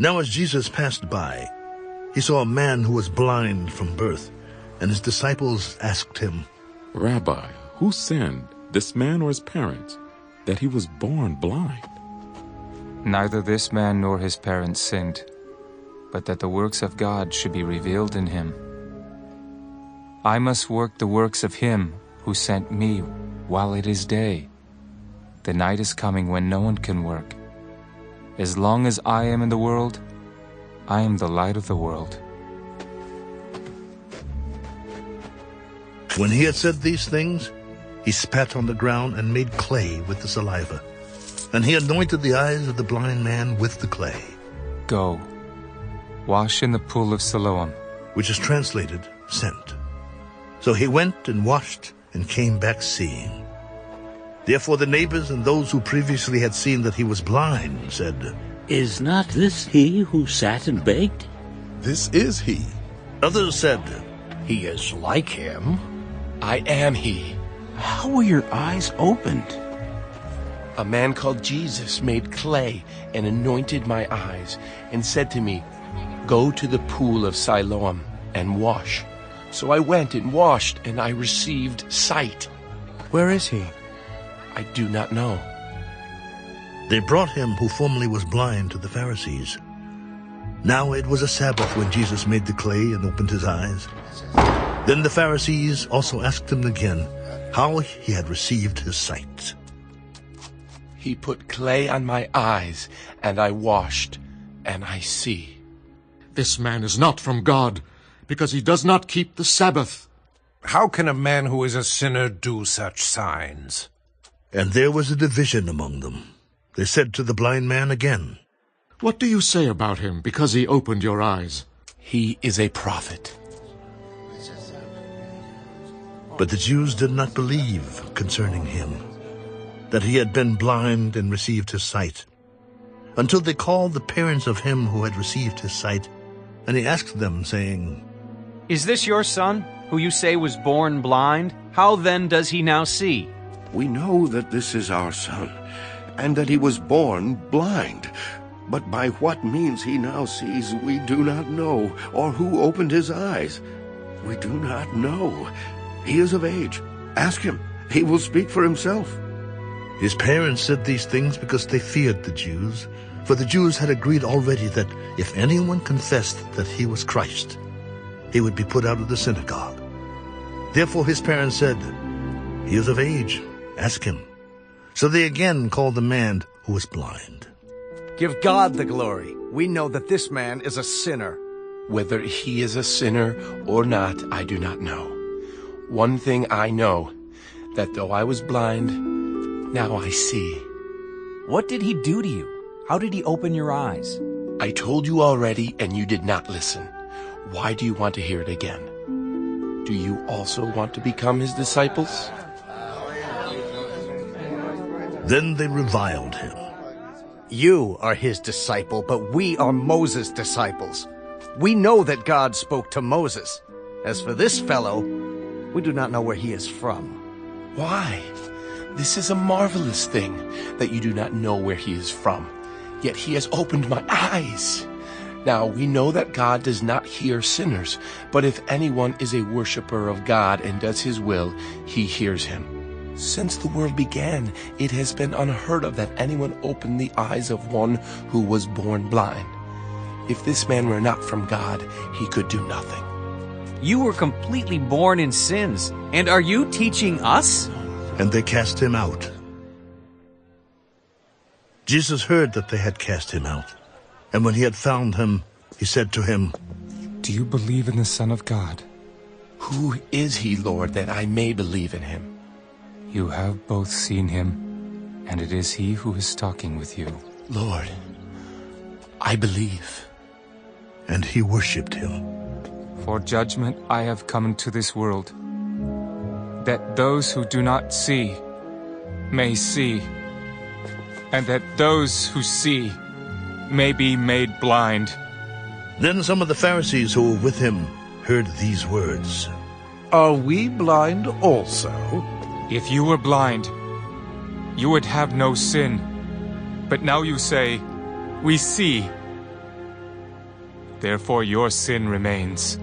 Now as Jesus passed by, he saw a man who was blind from birth, and his disciples asked him, Rabbi, who sinned, this man or his parents, that he was born blind? Neither this man nor his parents sinned, but that the works of God should be revealed in him. I must work the works of him who sent me while it is day. The night is coming when no one can work. As long as I am in the world, I am the light of the world. When he had said these things, he spat on the ground and made clay with the saliva. And he anointed the eyes of the blind man with the clay. Go, wash in the pool of Siloam, which is translated, sent. So he went and washed and came back seeing. Therefore the neighbors and those who previously had seen that he was blind said, Is not this he who sat and begged? This is he. Others said, He is like him. I am he. How were your eyes opened? A man called Jesus made clay and anointed my eyes and said to me, Go to the pool of Siloam and wash. So I went and washed, and I received sight. Where is he? I do not know. They brought him who formerly was blind to the Pharisees. Now it was a Sabbath when Jesus made the clay and opened his eyes. Then the Pharisees also asked him again how he had received his sight. He put clay on my eyes, and I washed, and I see. This man is not from God, because he does not keep the Sabbath. How can a man who is a sinner do such signs? And there was a division among them. They said to the blind man again, What do you say about him, because he opened your eyes? He is a prophet. But the Jews did not believe concerning him, that he had been blind and received his sight, until they called the parents of him who had received his sight, and he asked them, saying, Is this your son, who you say was born blind? How then does he now see? We know that this is our son, and that he was born blind. But by what means he now sees we do not know, or who opened his eyes. We do not know. He is of age. Ask him. He will speak for himself. His parents said these things because they feared the Jews, for the Jews had agreed already that if anyone confessed that he was Christ, he would be put out of the synagogue. Therefore his parents said, He is of age. Ask him. So they again called the man who was blind. Give God the glory. We know that this man is a sinner. Whether he is a sinner or not, I do not know. One thing I know, that though I was blind, now I see. What did he do to you? How did he open your eyes? I told you already, and you did not listen. Why do you want to hear it again? Do you also want to become his disciples? Then they reviled him. You are his disciple, but we are Moses' disciples. We know that God spoke to Moses. As for this fellow, we do not know where he is from. Why? This is a marvelous thing, that you do not know where he is from. Yet he has opened my eyes. Now we know that God does not hear sinners, but if anyone is a worshiper of God and does his will, he hears him. Since the world began, it has been unheard of that anyone opened the eyes of one who was born blind. If this man were not from God, he could do nothing. You were completely born in sins, and are you teaching us? And they cast him out. Jesus heard that they had cast him out, and when he had found him, he said to him, Do you believe in the Son of God? Who is he, Lord, that I may believe in him? You have both seen him, and it is he who is talking with you. Lord, I believe. And he worshipped him. For judgment I have come into this world, that those who do not see may see, and that those who see may be made blind. Then some of the Pharisees who were with him heard these words. Are we blind also? If you were blind, you would have no sin. But now you say, We see. Therefore your sin remains.